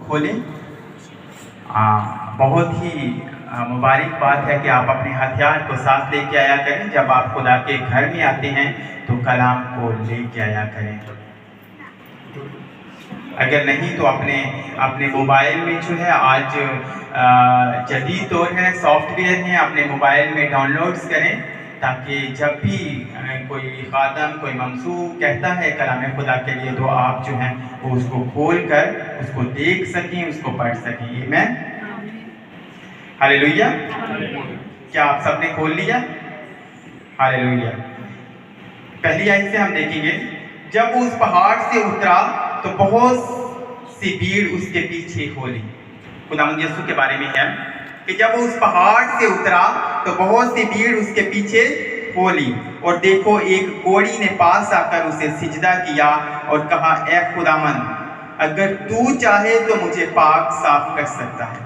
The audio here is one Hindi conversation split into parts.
खोलें। बहुत ही मुबारक बात है कि आप अपने हथियार को साथ लेके आया करें। जब आप खुदा के घर में आते हैं तो कलाम को लेके आया करें। अगर नहीं तो अपने अपने मोबाइल में जो है आज जदीद दौर है, सॉफ्टवेयर हैं, अपने मोबाइल में डाउनलोड्स करें ताकि जब भी कोई खादम कोई ममसूह कहता है कलाम खुदा के लिए तो आप जो हैं वो उसको खोल कर उसको देख सकें, उसको पढ़ सकें। आमीन, हालेलुया। क्या आप सबने खोल लिया? हालेलुया। पहली आयत से हम देखेंगे, जब वो उस पहाड़ से उतरा तो बहुत सी भीड़ उसके पीछे हो ली। खुदावंद यीशु के बारे में है कि जब वो उस पहाड़ से उतरा तो बहुत सी भीड़ उसके पीछे हो ली, और देखो एक कोढ़ी ने पास आकर उसे सिजदा किया और कहा, ए खुदावंद, अगर तू चाहे तो मुझे पाक साफ कर सकता है।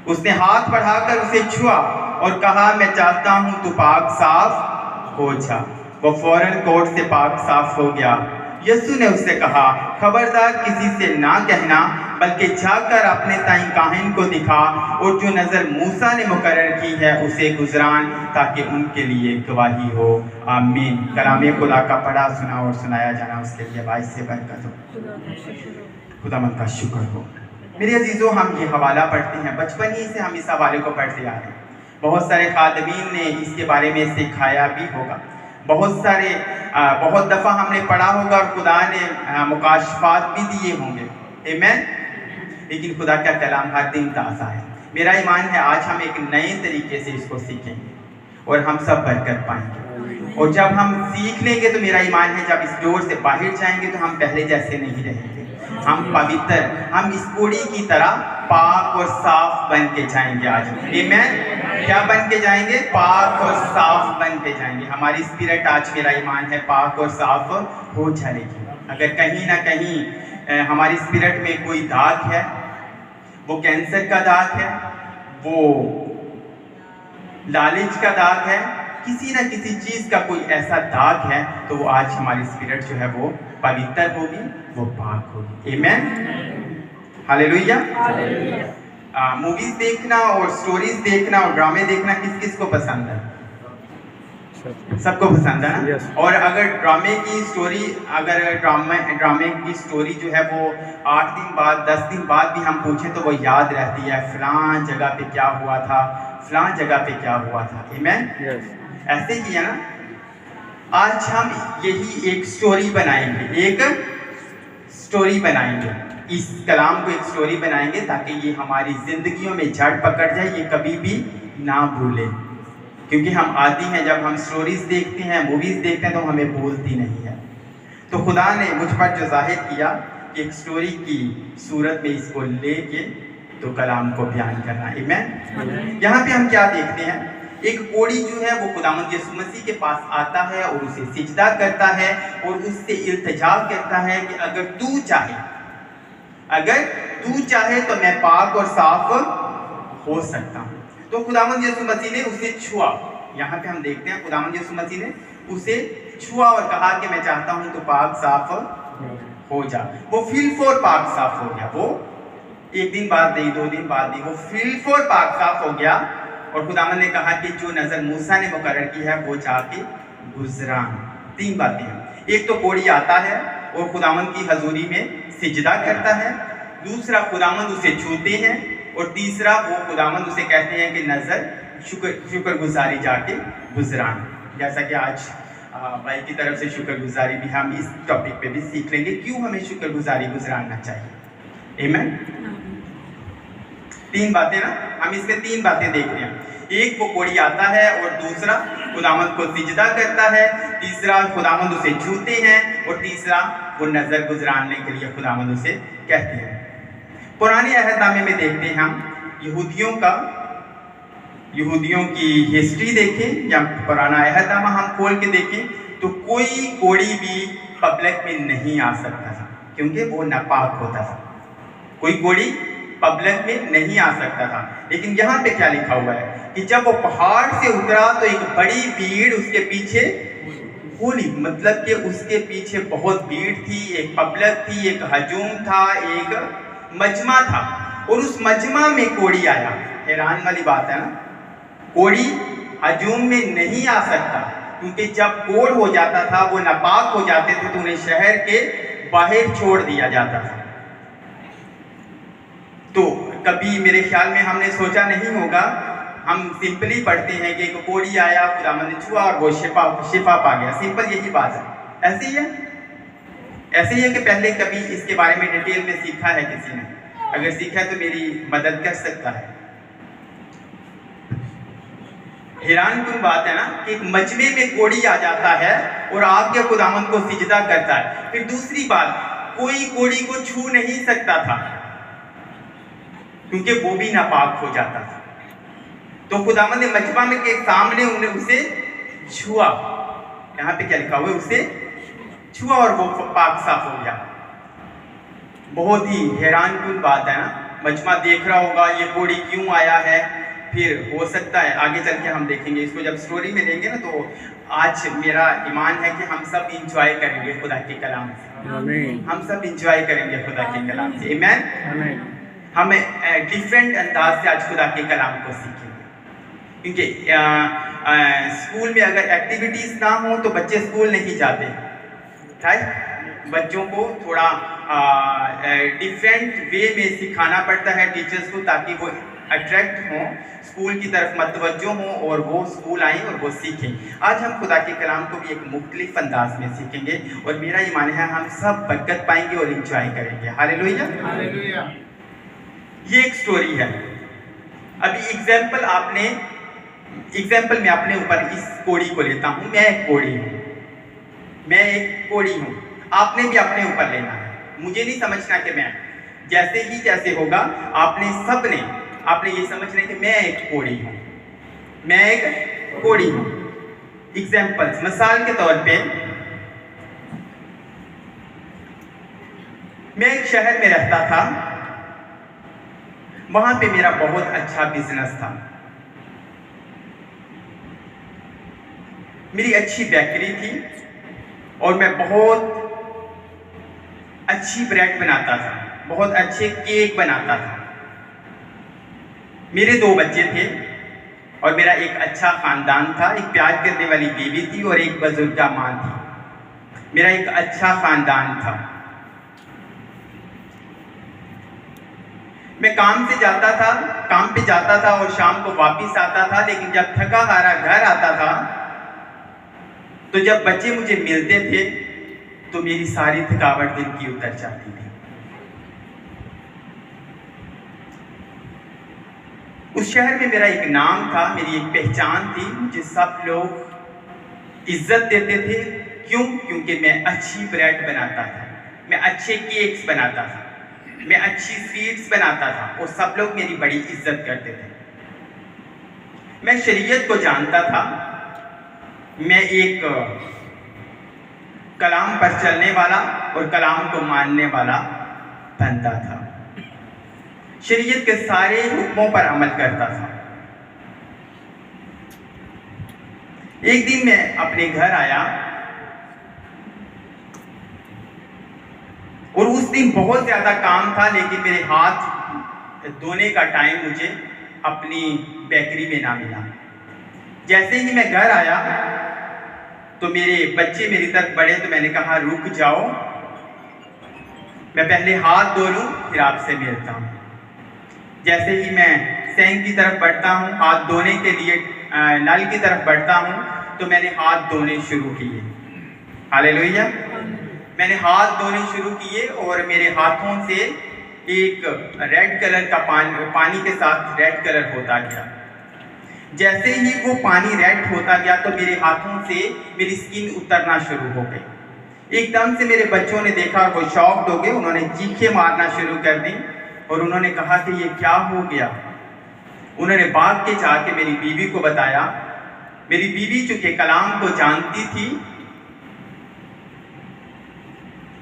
उसने हाथ बढ़ाकर उसे छुआ और कहा, मैं चाहता हूं तू पाक साफ हो जा। वो फौरन कोढ़ से पाक साफ हो गया। यीशु ने उससे कहा, खबरदार किसी से ना कहना, बल्कि जाकर अपने ताई काहिन को दिखा और जो नज़र मूसा ने मुकर्रर की है उसे गुजरान, ताकि उनके लिए गवाही हो। आमीन। कलाम खुदा का पढ़ा सुना और सुनाया जाना उसके लिए बाइस से बरकत हो। खुदावंद का शुक्र हो। मेरे अजीजों, हम ये हवाला पढ़ते हैं, बचपन ही से हम इस हवाले को पढ़ते आ रहे हैं। बहुत सारे खादमीन ने इसके बारे में सिखाया भी होगा, बहुत दफ़ा हमने पढ़ा होगा और खुदा ने मुकाशफात भी दिए होंगे। आमीन। लेकिन खुदा का कलाम हर दिन ताज़ा है। मेरा ईमान है आज हम एक नए तरीके से इसको सीखेंगे और हम सब बरकत पाएंगे। और जब हम सीख लेंगे तो मेरा ईमान है जब इस डोर से बाहर जाएंगे तो हम पहले जैसे नहीं रहेंगे। हम पवित्र, हम इस कोढ़ी की तरह पाक और साफ बन के जाएंगे आज। आमीन। क्या बन के जाएंगे? पाक और साफ बन के जाएंगे। हमारी स्पिरिट आज, मेरा ईमान है, पाक और साफ हो जाएगी। अगर कहीं ना कहीं हमारी स्पिरिट में कोई दाग है, वो कैंसर का दाग है, वो लालच का दाग है, किसी ना किसी चीज का कोई ऐसा दाग है, तो वो आज हमारी स्पिरिट जो है वो पवित्र होगी, वो पाक होगी। आमीन, हालेलुया। मूवीज देखना और स्टोरीज देखना और ड्रामे देखना किस किस को पसंद है? सबको पसंद है ना? और अगर ड्रामे की स्टोरी जो है वो 8 दिन बाद 10 दिन बाद भी हम पूछें तो वो याद रहती है, फलां जगह पे क्या हुआ था, फलां जगह पे क्या हुआ था। आमीन। ऐसे ही है ना। आज हम यही एक स्टोरी बनाएंगे, इस कलाम को एक स्टोरी बनाएंगे ताकि ये हमारी जिंदगियों में जड़ पकड़ जाए, ये कभी भी ना भूले। क्योंकि हम आदी हैं, जब हम स्टोरीज देखते हैं, मूवीज देखते हैं तो हमें भूलती नहीं है। तो खुदा ने मुझ पर जो जाहिर किया कि एक स्टोरी की सूरत में इसको लेके तो कलाम को बयान करना। आमीन। यहाँ पे हम क्या देखते हैं? एक कोढ़ी जो है वो खुदावंद यीशु मसीह के पास आता है और उसे सिजदा करता है और उससे इल्तिजा करता है कि अगर तू चाहे तो मैं पाक और साफ हो सकता हूँ। तो खुदावंद यीशु मसीह ने उसे छुआ। यहाँ पे हम देखते हैं खुदावंद यीशु मसीह ने उसे छुआ और कहा कि मैं चाहता हूँ तो पाक साफ हो जा। वो फिल फॉर पाक साफ हो गया। वो 1 दिन बाद नहीं, 2 दिन बाद नहीं, वो फिल फॉर पाक साफ हो गया। और खुदावंद ने कहा कि जो नजर मूसा ने मुकर्रर की है वो जाके गुजरान। 3 बातें हैं। एक तो कोढ़ी आता है और खुदावंद की हजूरी में सिजदा करता है, दूसरा खुदावंद उसे छूते हैं, और तीसरा वो खुदावंद उसे कहते हैं कि नजर शुक्रगुजारी जाके गुजरान। जैसा कि आज भाई की तरफ से शुक्रगुजारी भी हम इस टॉपिक पे भी सीख लेंगे, क्यों हमें शुक्रगुजारी गुजराना चाहिए। आमीन। 3 बातें ना, हम इसमें 3 बातें देख रहे हैं। एक वो कोढ़ी आता है और दूसरा खुदावंद को सिजदा करता है, तीसरा खुदावंद उसे छूते हैं, और तीसरा वो नजर गुजराने के लिए खुदावंद उसे कहते हैं। पुराने अहदनामे में देखते हैं हम यहूदियों की हिस्ट्री देखें या पुराना अहदनामा हम खोल के देखें तो कोई कोढ़ी भी पब्लिक में नहीं आ सकता था, क्योंकि वो नापाक होता था। कोई कोढ़ी पब्लिक में नहीं आ सकता था। लेकिन यहाँ पे क्या लिखा हुआ है कि जब वो पहाड़ से उतरा तो एक बड़ी भीड़ उसके पीछे होली, मतलब कि उसके पीछे बहुत भीड़ थी, एक पब्लिक थी, एक हजूम था, एक मजमा था और उस मजमा में कोढ़ी आया। हैरान वाली बात है ना, कोढ़ी हजूम में नहीं आ सकता, क्योंकि जब कोढ़ हो जाता था, वो नापाक हो जाते थे, तो उन्हें शहर के बाहर छोड़ दिया जाता था। तो कभी मेरे ख्याल में हमने सोचा नहीं होगा, हम सिंपली पढ़ते हैं कि एक कोढ़ी आया, खुदावंद ने छुआ और वो शिफा पा गया। सिंपल यही बात है। ऐसे ही है कि पहले कभी इसके बारे में डिटेल में सीखा है किसी ने? अगर सीखा है तो मेरी मदद कर सकता है। हैरान कुन बात है ना कि एक मजमे में कोढ़ी आ जाता है और आके खुदावंद को सिजदा करता है। फिर दूसरी बात, कोई कोढ़ी को छू नहीं सकता था, क्योंकि वो भी नापाक हो जाता था। तो खुदावंद ने मजमा में के सामने उन्हें उसे छुआ। यहाँ पे क्या लिखा हुआ है? उसे छुआ और वो पाक साफ हो गया। बहुत ही हैरान कुन बात है ना। मजमा देख रहा होगा ये कोढ़ी क्यों आया है। फिर हो सकता है आगे चल के हम देखेंगे इसको, जब स्टोरी में देंगे ना, तो आज मेरा ईमान है कि हम सब इंजॉय करेंगे खुदा के कलाम से। हम सब इंजॉय करेंगे खुदा के कलाम से। आमीन। हम डिफरेंट अंदाज से आज खुदा के कलाम को सीखेंगे, क्योंकि स्कूल में अगर एक्टिविटीज ना हो तो बच्चे स्कूल नहीं जाते। राइट? बच्चों को थोड़ा डिफरेंट वे में सिखाना पड़ता है टीचर्स को, ताकि वो अट्रैक्ट हों, स्कूल की तरफ मतवज्जो हों और वो स्कूल आएँ और वो सीखें। आज हम खुदा के कलाम को भी एक मुख्तलिफ अंदाज में सीखेंगे और मेरा ईमान है हम सब बरकत पाएंगे और इंजॉय करेंगे। Hallelujah, hallelujah. ये एक स्टोरी है। अभी एग्जाम्पल मैं अपने ऊपर इस कोढ़ी को लेता हूँ। मैं एक कोढ़ी हूँ, आपने भी अपने ऊपर लेना है। मुझे नहीं समझना कि मैं जैसे होगा, आपने ये समझना है कि मैं एक कोढ़ी हूँ। एग्जाम्पल्स, मिसाल के तौर पे मैं एक शहर में रहता था, वहां पे मेरा बहुत अच्छा बिजनेस था। मेरी अच्छी बेकरी थी और मैं बहुत अच्छी ब्रेड बनाता था, बहुत अच्छे केक बनाता था। मेरे 2 बच्चे थे और मेरा एक अच्छा खानदान था। एक प्यार करने वाली बीवी थी और एक बुजुर्गा माँ थी। मेरा एक अच्छा खानदान था। मैं काम पे जाता था और शाम को वापस आता था, लेकिन जब थका हारा घर आता था, तो जब बच्चे मुझे मिलते थे तो मेरी सारी थकावट दिन की उतर जाती थी। उस शहर में मेरा एक नाम था, मेरी एक पहचान थी। मुझे सब लोग इज्जत देते थे। क्यों? क्योंकि मैं अच्छी ब्रेड बनाता था, मैं अच्छे केक्स बनाता था, मैं अच्छी स्वीट्स बनाता था और सब लोग मेरी बड़ी इज्जत करते थे। मैं शरीयत को जानता था। मैं एक कलाम पर चलने वाला और कलाम को मानने वाला बंदा था। शरीयत के सारे हुक्मों पर अमल करता था। एक दिन मैं अपने घर आया और उस दिन बहुत ज़्यादा काम था, लेकिन मेरे हाथ धोने का टाइम मुझे अपनी बेकरी में ना मिला। जैसे ही मैं घर आया तो मेरे बच्चे मेरी तरफ बढ़े, तो मैंने कहा रुक जाओ, मैं पहले हाथ धो लूँ फिर आपसे मिलता हूँ। जैसे ही मैं सिंक की तरफ बढ़ता हूँ, हाथ धोने के लिए नल की तरफ बढ़ता हूँ, तो मैंने हाथ धोने शुरू किए। हालेलुया। मैंने हाथ धोने शुरू किए और मेरे हाथों से एक रेड कलर का पानी के साथ रेड कलर होता गया। जैसे ही वो पानी रेड होता गया तो मेरे हाथों से मेरी स्किन उतरना शुरू हो गई। एकदम से मेरे बच्चों ने देखा और वो शॉक्ड हो गए। उन्होंने चीखें मारना शुरू कर दी और उन्होंने कहा कि ये क्या हो गया। उन्होंने भाग के जाके मेरी बीवी को बताया। मेरी बीवी चूंकि कलाम को जानती थी,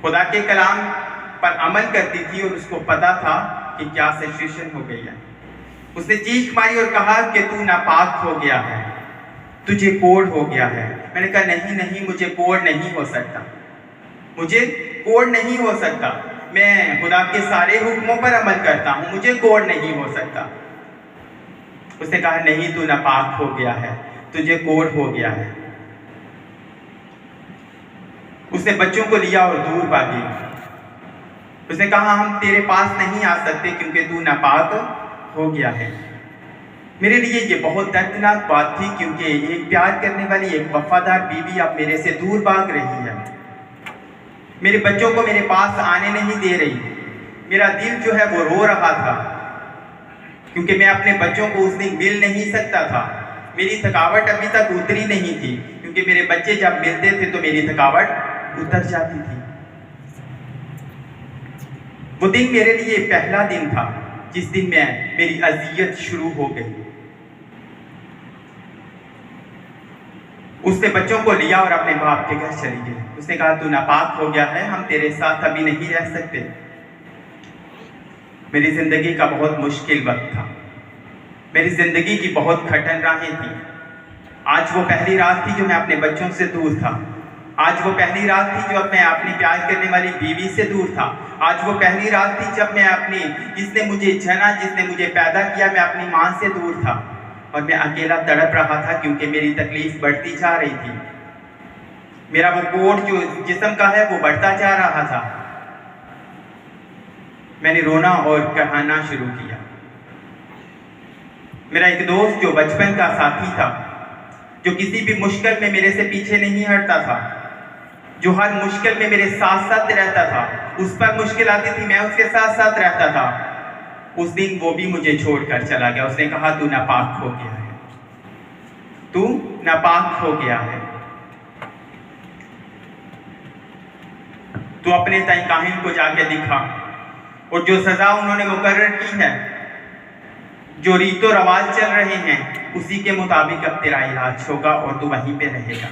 खुदा के कलाम पर अमल करती थी और उसको पता था कि क्या सिचुएशन हो गई है। उसने चीख मारी और कहा कि तू नापाक हो गया है, तुझे कोढ़ हो गया है। मैंने कहा नहीं, मुझे कोढ़ नहीं हो सकता, मुझे कोढ़ नहीं हो सकता। मैं खुदा के सारे हुक्मों पर अमल करता हूँ, मुझे कोढ़ नहीं हो सकता। उसने कहा नहीं, तू नापाक हो गया है, तुझे कोढ़ हो गया है। उसने बच्चों को लिया और दूर भागी। उसने कहा हम तेरे पास नहीं आ सकते क्योंकि तू नापाक हो गया है। मेरे लिए ये बहुत दर्दनाक बात थी, क्योंकि एक प्यार करने वाली, एक वफादार बीवी अब मेरे से दूर भाग रही है। मेरे बच्चों को मेरे पास आने नहीं दे रही। मेरा दिल जो है वो रो रहा था, क्योंकि मैं अपने बच्चों को उस दिन मिल नहीं सकता था। मेरी थकावट अभी तक उतरी नहीं थी, क्योंकि मेरे बच्चे जब मिलते थे तो मेरी थकावट उतर जाती थी। वो दिन मेरे लिए पहला दिन था जिस दिन मेरी अजियत शुरू हो गई। उसने बच्चों को लिया और अपने बाप के घर चली गई। उसने कहा तू नापाक हो गया है, हम तेरे साथ अभी नहीं रह सकते। मेरी जिंदगी का बहुत मुश्किल वक्त था। मेरी जिंदगी की बहुत कठिन राहें थी। आज वो पहली रात थी जो मैं अपने बच्चों से दूर था। आज वो पहली रात थी जब मैं अपनी प्यार करने वाली बीवी से दूर था। आज वो पहली रात थी जब मैं अपनी, जिसने मुझे जना, जिसने मुझे पैदा किया, मैं अपनी माँ से दूर था। और मैं अकेला तड़प रहा था, क्योंकि मेरी तकलीफ बढ़ती जा रही थी। मेरा वो कोढ़ जो जिस्म का है वो बढ़ता जा रहा था। मैंने रोना और कहना शुरू किया। मेरा एक दोस्त जो बचपन का साथी था, जो किसी भी मुश्किल में मेरे से पीछे नहीं हटता था, जो हर मुश्किल में मेरे साथ साथ रहता था, उस पर मुश्किल आती थी मैं उसके साथ साथ रहता था, उस दिन वो भी मुझे छोड़कर चला गया। उसने कहा तू नापाक हो गया है, तू नापाक हो गया है, तू अपने तय काहिन को जाके दिखा, और जो सजा उन्होंने मुकर्रर की है, जो रीतो रवाज चल रहे हैं, उसी के मुताबिक अब तेरा इलाज होगा और तू वहीं पे रहेगा।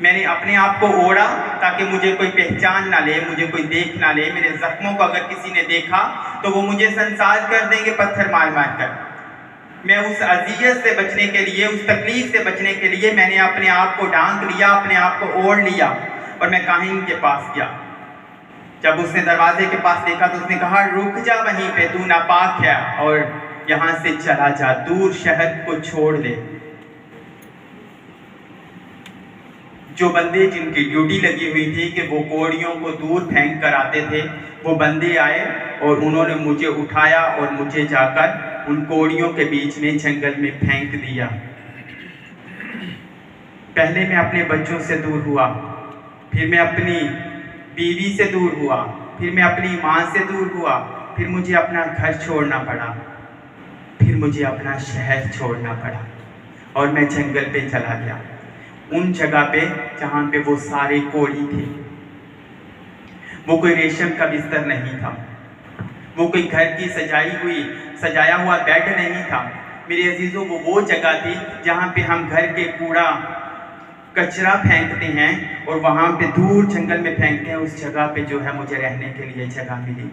मैंने अपने आप को ओढ़ा ताकि मुझे कोई पहचान ना ले, मुझे कोई देख ना ले। मेरे जख्मों को अगर किसी ने देखा तो वो मुझे संसार कर देंगे पत्थर मार मार कर। मैं उस अजियत से बचने के लिए, उस तकलीफ से बचने के लिए मैंने अपने आप को ढांक लिया, अपने आप को ओढ़ लिया और मैं काहिन के पास गया। जब उसने दरवाजे के पास देखा तो उसने कहा रुक जा वहीं पे, तू नापाक है और यहाँ से चला जा, दूर शहर को छोड़ दे। जो बंदे जिनकी ड्यूटी लगी हुई थी कि वो कोड़ियों को दूर फेंक कर आते थे, वो बंदे आए और उन्होंने मुझे उठाया और मुझे जाकर उन कोड़ियों के बीच में जंगल में फेंक दिया। पहले मैं अपने बच्चों से दूर हुआ, फिर मैं अपनी बीवी से दूर हुआ, फिर मैं अपनी माँ से दूर हुआ, फिर मुझे अपना घर छोड़ना पड़ा, फिर मुझे अपना शहर छोड़ना पड़ा और मैं जंगल पे चला गया, उन जगह पे जहाँ पे वो सारे कोड़ी थे। वो कोई रेशम का बिस्तर नहीं था, वो कोई घर की सजाया हुआ बेड नहीं था। मेरे अजीजों, वो जगह थी जहाँ पे हम घर के कूड़ा कचरा फेंकते हैं और वहाँ पे दूर जंगल में फेंकते हैं। उस जगह पे जो है मुझे रहने के लिए जगह मिली।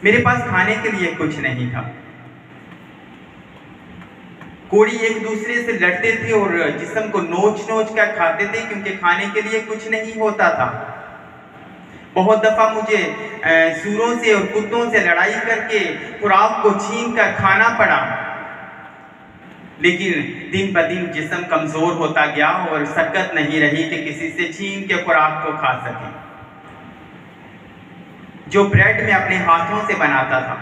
मेरे पास खाने के लिए कुछ नहीं था। कोड़ी एक दूसरे से लड़ते थे और जिस्म को नोच नोच कर खाते थे, क्योंकि खाने के लिए कुछ नहीं होता था। बहुत दफा मुझे सूरों से और कुत्तों से लड़ाई करके खुराक को छीन कर खाना पड़ा, लेकिन दिन ब दिन जिस्म कमजोर होता गया और सकत नहीं रही कि किसी से छीन के खुराक को खा सके। जो ब्रेड में अपने हाथों से बनाता था,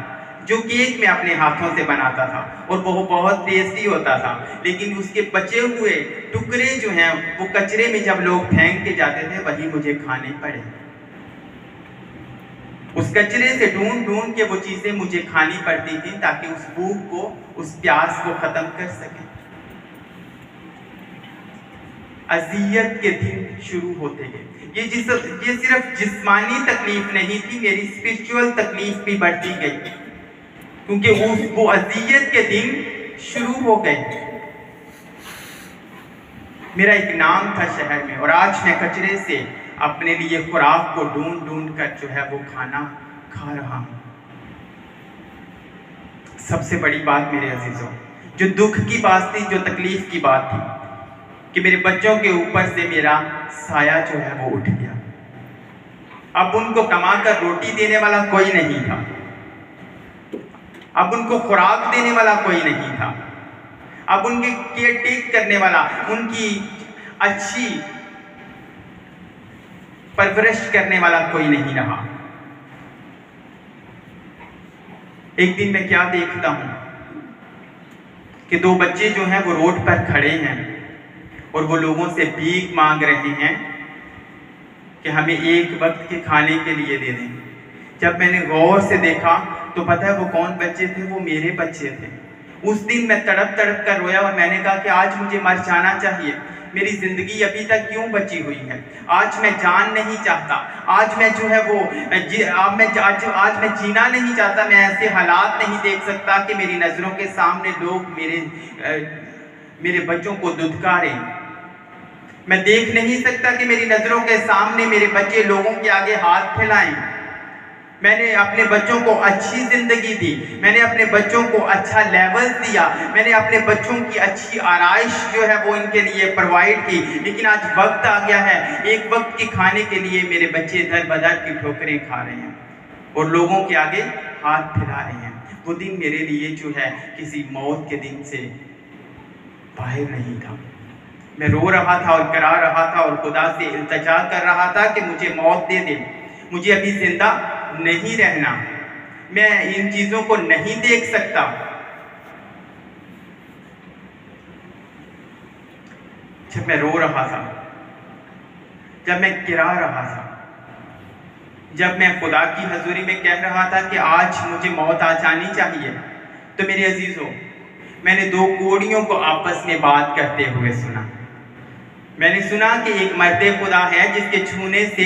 जो केक में अपने हाथों से बनाता था और वो बहुत टेस्टी होता था, लेकिन उसके बचे हुए टुकड़े जो हैं वो कचरे में जब लोग फेंक के जाते थे वही मुझे खाने पड़े। उस कचरे से ढूंढ ढूंढ के वो चीजें मुझे खानी पड़ती थी ताकि उस भूख को, उस प्यास को खत्म कर सके। अजियत के दिन शुरू होते गए। ये सिर्फ जिस्मानी तकलीफ नहीं थी, मेरी स्पिरिचुअल तकलीफ भी बढ़ती गई, क्योंकि वो अजियत के दिन शुरू हो गए। मेरा एक नाम था शहर में और आज मैं कचरे से अपने लिए खुराक को ढूंढ ढूंढ कर जो है वो खाना खा रहा हूं। सबसे बड़ी बात मेरे अजीजों, जो दुख की बात थी, जो तकलीफ की बात थी, कि मेरे बच्चों के ऊपर से मेरा साया जो है वो उठ गया। अब उनको कमाकर रोटी देने वाला कोई नहीं था, अब उनको खुराक देने वाला कोई नहीं था, अब उनके केयर टेक करने वाला, उनकी अच्छी परवरिश करने वाला कोई नहीं रहा। एक दिन मैं क्या देखता हूं कि दो बच्चे जो हैं वो रोड पर खड़े हैं और वो लोगों से भीख मांग रहे हैं कि हमें एक वक्त के खाने के लिए दे दें। जब मैंने गौर से देखा तो पता है वो कौन बच्चे थे, वो मेरे बच्चे थे। उस दिन मैं तड़प तड़प कर रोया और मैंने कहा कि आज मुझे मर जाना चाहिए, मेरी जिंदगी अभी तक क्यों बची हुई है, आज मैं जान नहीं चाहता, आज मैं जो है वो आज मैं जीना नहीं चाहता, मैं ऐसे हालात नहीं देख सकता कि मेरी नज़रों के सामने लोग मेरे बच्चों को दुत्कारें। मैं देख नहीं सकता कि मेरी नज़रों के सामने मेरे बच्चे लोगों के आगे हाथ फैलाएं। मैंने अपने बच्चों को अच्छी ज़िंदगी दी, मैंने अपने बच्चों को अच्छा लेवल दिया, मैंने अपने बच्चों की अच्छी आराइश जो है वो इनके लिए प्रोवाइड की, लेकिन आज वक्त आ गया है, एक वक्त के खाने के लिए मेरे बच्चे दर बदर की ठोकरें खा रहे हैं और लोगों के आगे हाथ फैला रहे हैं। वो दिन मेरे लिए जो है किसी मौत के दिन से बाहर नहीं था। मैं रो रहा था और करा रहा था और खुदा से इल्तिजा कर रहा था कि मुझे मौत दे दे, मुझे अभी जिंदा नहीं रहना, मैं इन चीजों को नहीं देख सकता। जब मैं रो रहा था, जब मैं गिरा रहा था, जब मैं खुदा की हजूरी में कह रहा था कि आज मुझे मौत आ जानी चाहिए, तो मेरे अजीजों, मैंने दो कोड़ियों को आपस में बात करते हुए सुना। मैंने सुना कि एक मर्दे खुदा है जिसके छूने से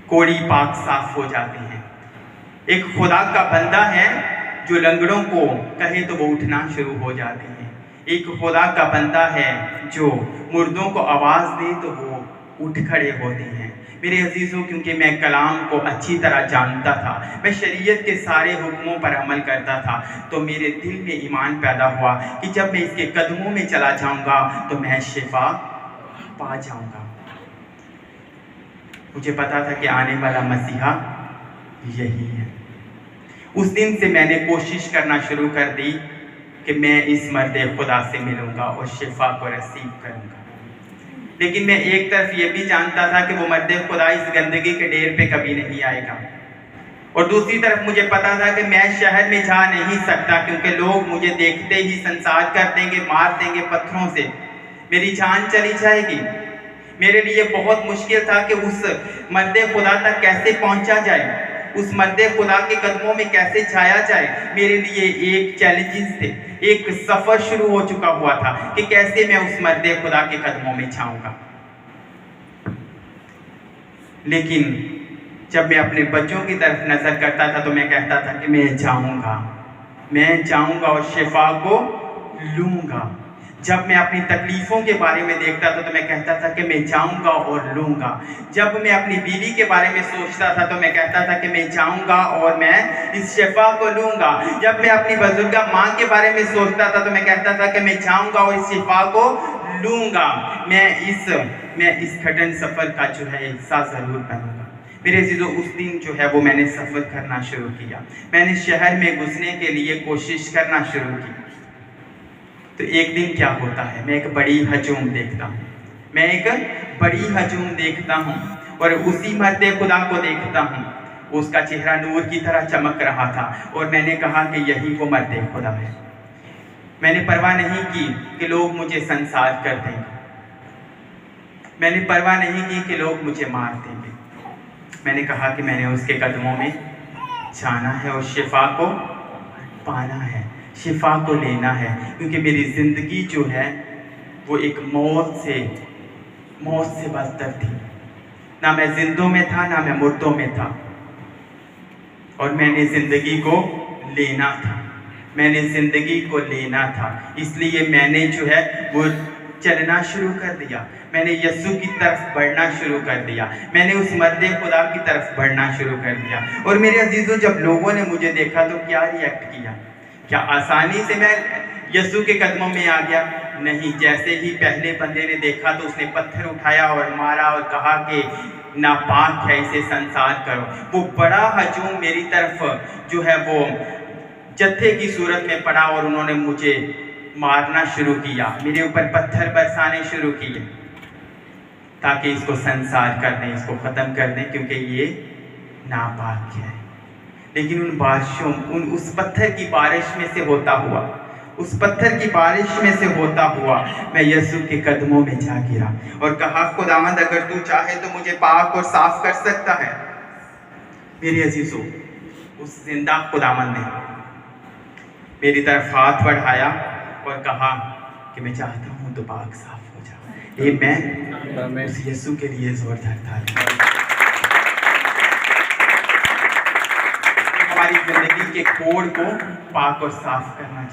कोड़ी पाक साफ हो जाते हैं। एक खुदा का बंदा है जो लंगड़ों को कहे तो वो उठना शुरू हो जाते हैं। एक खुदा का बंदा है जो मुर्दों को आवाज़ दे तो वो उठ खड़े होते हैं। मेरे अजीज़ों, क्योंकि मैं कलाम को अच्छी तरह जानता था, मैं शरीयत के सारे हुक्मों पर अमल करता था, तो मेरे दिल में ईमान पैदा हुआ कि जब मैं इसके कदमों में चला जाऊंगा तो मैं शिफा पा जाऊंगा। मुझे पता था कि आने वाला मसीहा यही है। उस दिन से मैंने कोशिश करना शुरू कर दी कि मैं इस मर्दे खुदा से मिलूंगा और शिफा को रिसीव करूंगा। लेकिन मैं एक तरफ ये भी जानता था कि वो मर्दे खुदा इस गंदगी के ढेर पे कभी नहीं आएगा, और दूसरी तरफ मुझे पता था कि मैं शहर में जा नहीं सकता, क्योंकि लोग मुझे देखते ही संसार कर देंगे, मार देंगे पत्थरों से, मेरी जान चली जाएगी। मेरे लिए बहुत मुश्किल था कि उस मर्दे खुदा तक कैसे पहुंचा जाए, उस मर्दे खुदा के कदमों में कैसे जाया जाए। मेरे लिए एक चैलेंजेस थे, एक सफ़र शुरू हो चुका हुआ था कि कैसे मैं उस मर्दे खुदा के कदमों में जाऊंगा। लेकिन जब मैं अपने बच्चों की तरफ नज़र करता था तो मैं कहता था कि मैं जाऊंगा और शिफा को लूंगा। जब मैं अपनी तकलीफ़ों के बारे में देखता था तो मैं कहता था कि मैं जाऊंगा और लूंगा। जब मैं अपनी बीवी के बारे में सोचता था तो मैं कहता था कि मैं जाऊंगा और मैं इस शिफा को लूंगा। जब मैं अपनी बुजुर्ग माँ के बारे में सोचता था तो मैं कहता था कि मैं जाऊंगा और इस शिफा को लूंगा। मैं इस कठिन सफ़र का जो है हिस्सा ज़रूर बनूंगा। मेरे अजीज़ों, उस दिन जो है वो मैंने सफ़र करना शुरू किया। मैंने शहर में घुसने के लिए कोशिश करना शुरू की। तो एक दिन क्या होता है, मैं एक बड़ी हजूम देखता हूँ और उसी मर्दे खुदा को देखता हूँ। उसका चेहरा नूर की तरह चमक रहा था और मैंने कहा कि यही वो मर्दे खुदा है। मैंने परवाह नहीं की कि लोग मुझे संसार कर देंगे, मैंने परवाह नहीं की कि लोग मुझे मार देंगे। मैंने कहा कि मैंने उसके कदमों में जाना है और शिफा को पाना है, शिफा को लेना है, क्योंकि मेरी ज़िंदगी जो है वो एक मौत से बदतर थी। ना मैं जिंदों में था, ना मैं मुर्दों में था, और मैंने ज़िंदगी को लेना था। इसलिए मैंने जो है वो चलना शुरू कर दिया। मैंने यीशु की तरफ बढ़ना शुरू कर दिया। मैंने उस मर्दे खुदा की तरफ बढ़ना शुरू कर दिया। और मेरे अजीज़ों, जब लोगों ने मुझे देखा तो क्या रिएक्ट किया? क्या आसानी से मैं यीशु के कदमों में आ गया? नहीं। जैसे ही पहले बंदे ने देखा तो उसने पत्थर उठाया और मारा और कहा कि नापाक है, इसे संसार करो। वो बड़ा हजूम मेरी तरफ जो है वो जत्थे की सूरत में पड़ा और उन्होंने मुझे मारना शुरू किया, मेरे ऊपर पत्थर बरसाने शुरू किए ताकि इसको संसार कर दें, इसको ख़त्म कर दें, क्योंकि ये नापाक है। लेकिन उन बारिशों उस पत्थर की बारिश में से होता हुआ, उस पत्थर की बारिश में से होता हुआ मैं यीशु के कदमों में जा गिरा और कहा, खुदावंद अगर तू चाहे तो मुझे पाक और साफ कर सकता है। मेरे अजीजों, उस जिंदा खुदावंद ने मेरी तरफ हाथ बढ़ाया और कहा कि मैं चाहता हूँ तो पाक साफ हो जाओ। आमीन। उस यीशु के लिए जोरदार ताली। हमारी जिंदगी के कोड को पाक और साफ करना चाहिए।